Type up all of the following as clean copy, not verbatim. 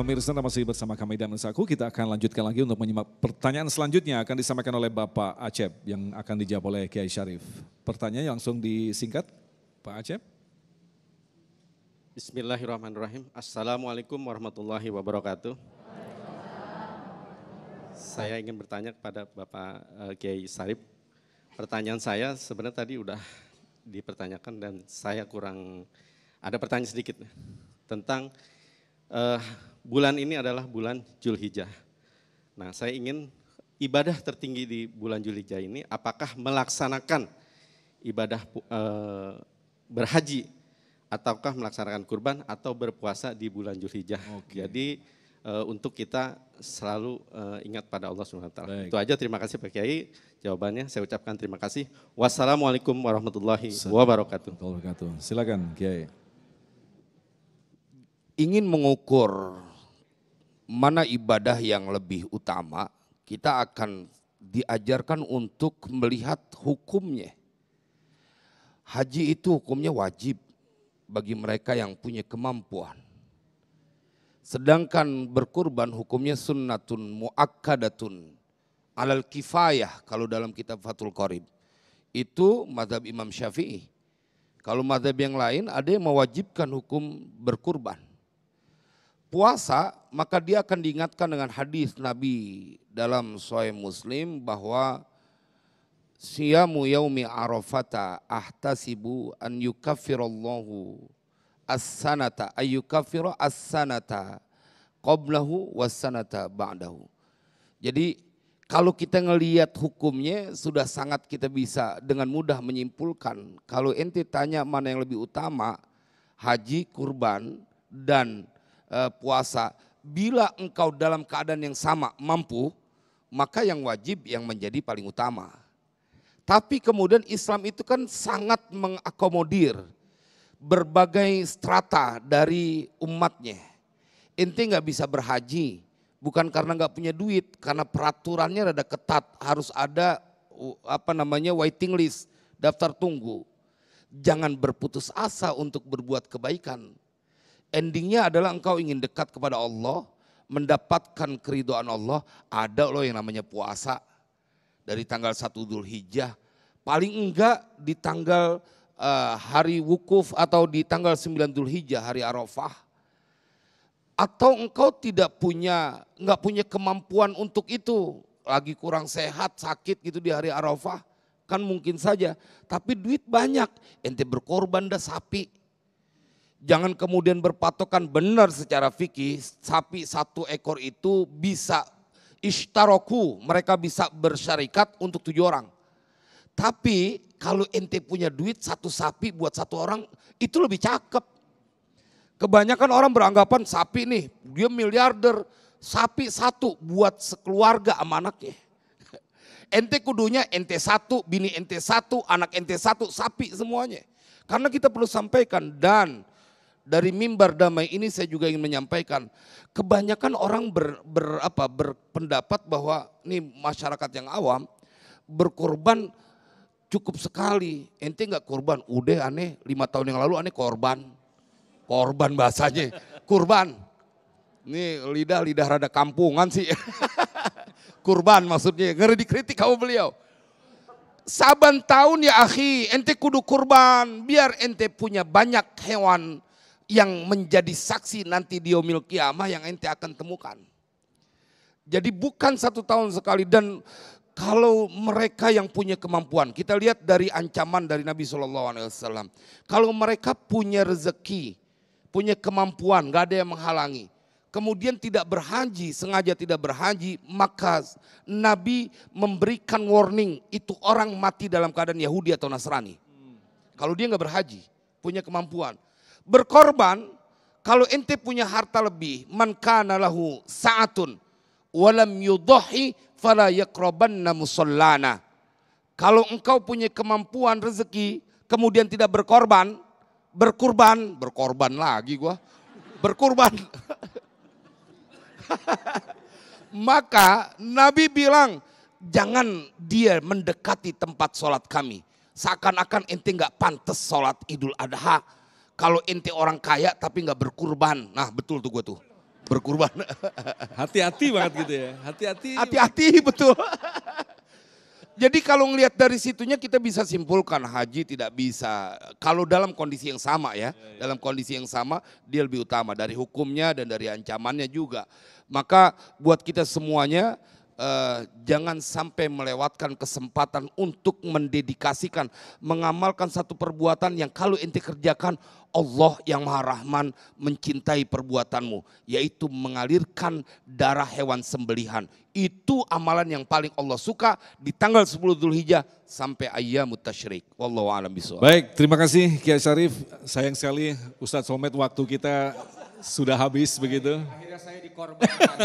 pemirsa masih bersama kami dan Nusaku. Kita akan lanjutkan lagi untuk menyimak pertanyaan selanjutnya akan disampaikan oleh Bapak Acep yang akan dijawab oleh Kiai Syarif. Pertanyaannya langsung disingkat, Pak Acep. Bismillahirrahmanirrahim. Assalamualaikum warahmatullahi wabarakatuh. Saya ingin bertanya kepada Bapak Kiai Syarif. Pertanyaan saya sebenarnya tadi udah dipertanyakan dan saya kurang ada pertanyaan sedikit tentang bulan ini adalah bulan Zulhijjah. Nah, saya ingin ibadah tertinggi di bulan Zulhijjah ini apakah melaksanakan ibadah berhaji ataukah melaksanakan kurban atau berpuasa di bulan Zulhijjah. Jadi untuk kita selalu ingat pada Allah SWT. Itu aja, terima kasih Pak Kiai. Jawabannya saya ucapkan terima kasih. Wassalamualaikum warahmatullahi wabarakatuh. Silakan Kiai. Ingin mengukur mana ibadah yang lebih utama, kita akan diajarkan untuk melihat hukumnya. Haji itu hukumnya wajib bagi mereka yang punya kemampuan. Sedangkan berkurban hukumnya sunnatun muakkadatun alal kifayah kalau dalam kitab Fathul Qorib. Itu mazhab Imam Syafi'i. Kalau mazhab yang lain ada yang mewajibkan hukum berkurban. Puasa, maka dia akan diingatkan dengan hadis Nabi dalam Sahih Muslim bahwa siyamu yaumi arafata ahtasibu an yukaffirallahu as-sanata ayyukaffira as-sanata qablahu was-sanata ba'dahu. Jadi kalau kita ngelihat hukumnya sudah sangat kita bisa dengan mudah menyimpulkan. Kalau ente tanya mana yang lebih utama, haji, kurban dan puasa, bila engkau dalam keadaan yang sama mampu, maka yang wajib yang menjadi paling utama. Tapi kemudian Islam itu kan sangat mengakomodir berbagai strata dari umatnya. Ente nggak bisa berhaji bukan karena nggak punya duit, karena peraturannya rada ketat, harus ada waiting list, daftar tunggu. Jangan berputus asa untuk berbuat kebaikan. Endingnya adalah engkau ingin dekat kepada Allah, mendapatkan keridhaan Allah, ada loh yang namanya puasa. Dari tanggal 1 Dzulhijjah, paling enggak di tanggal hari wukuf atau di tanggal 9 Dzulhijjah, hari Arafah. Atau engkau nggak punya kemampuan untuk itu, lagi kurang sehat, sakit gitu di hari Arafah, kan mungkin saja. Tapi duit banyak, ente berkorban dah sapi. Jangan kemudian berpatokan benar secara fikih, sapi 1 ekor itu bisa ishtaroku, mereka bisa bersyarikat untuk 7 orang. Tapi kalau ente punya duit 1 sapi buat 1 orang, itu lebih cakep. Kebanyakan orang beranggapan sapi nih, dia miliarder, sapi 1 buat sekeluarga sama anaknya. Ente kudunya ente 1, bini ente 1, anak ente 1, sapi semuanya. Karena kita perlu sampaikan, dan dari mimbar damai ini saya juga ingin menyampaikan, kebanyakan orang berpendapat bahwa ini masyarakat yang awam berkorban cukup sekali. Ente nggak korban, udah aneh 5 tahun yang lalu aneh korban bahasanya, kurban. Ini lidah rada kampungan sih. Kurban maksudnya, ngeri dikritik kamu beliau. Saban tahun ya akhi, ente kudu kurban biar ente punya banyak hewan yang menjadi saksi nanti di yaumil qiyamah yang ente akan temukan. Jadi bukan 1 tahun sekali. Dan kalau mereka yang punya kemampuan, kita lihat dari ancaman dari Nabi SAW. Kalau mereka punya rezeki, punya kemampuan, gak ada yang menghalangi. Kemudian tidak berhaji, sengaja tidak berhaji, maka Nabi memberikan warning, itu orang mati dalam keadaan Yahudi atau Nasrani. Kalau dia gak berhaji, punya kemampuan. Berkorban, kalau ente punya harta lebih, man kana lahu sa'atun walam yudhahi fala yaqrabanna musallana. Kalau engkau punya kemampuan rezeki, kemudian tidak berkorban lagi gua. Berkorban. Maka Nabi bilang, jangan dia mendekati tempat sholat kami. Seakan-akan ente gak pantas sholat Idul Adha. Kalau ente orang kaya tapi nggak berkurban, nah betul tuh gue tuh. berkurban. Hati-hati banget gitu ya, hati-hati. Hati-hati betul. Jadi kalau ngelihat dari situnya kita bisa simpulkan haji tidak bisa. Kalau dalam kondisi yang sama ya, dalam kondisi yang sama dia lebih utama dari hukumnya dan dari ancamannya juga. Maka buat kita semuanya jangan sampai melewatkan kesempatan untuk mendedikasikan, mengamalkan satu perbuatan yang kalau ente kerjakan Allah yang Maha Rahman mencintai perbuatanmu, yaitu mengalirkan darah hewan sembelihan. Itu amalan yang paling Allah suka di tanggal 10 Dzulhijjah sampai ayyamut tasyrik. Wallahu a'lam bishawab. Baik, terima kasih Kiai Syarif. Sayang sekali Ustadz Somad waktu kita sudah habis begitu. Akhirnya saya dikorbankan.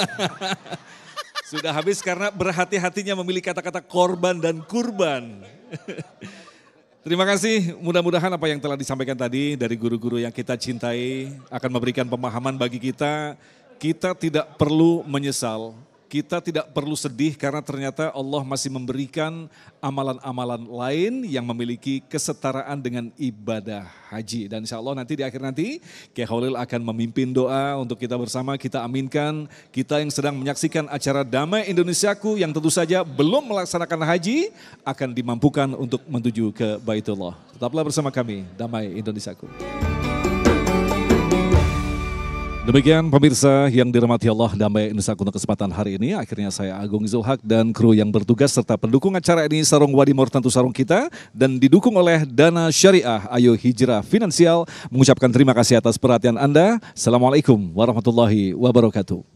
Sudah habis karena berhati-hatinya memilih kata-kata korban dan kurban. Terima kasih, mudah-mudahan apa yang telah disampaikan tadi dari guru-guru yang kita cintai akan memberikan pemahaman bagi kita. Kita tidak perlu menyesal, kita tidak perlu sedih karena ternyata Allah masih memberikan amalan-amalan lain yang memiliki kesetaraan dengan ibadah haji. Dan insya Allah nanti di akhir nanti Kiai Khalil akan memimpin doa untuk kita bersama, kita aminkan. Kita yang sedang menyaksikan acara Damai Indonesiaku yang tentu saja belum melaksanakan haji akan dimampukan untuk menuju ke Baitullah. Tetaplah bersama kami, Damai Indonesiaku. Demikian pemirsa yang dirahmati Allah, Damai Indonesia untuk kesempatan hari ini. Akhirnya saya Agung Zulhak dan kru yang bertugas serta pendukung acara ini Sarung Wadimor tentu sarung kita dan didukung oleh Dana Syariah Ayo Hijrah Finansial mengucapkan terima kasih atas perhatian Anda. Assalamualaikum warahmatullahi wabarakatuh.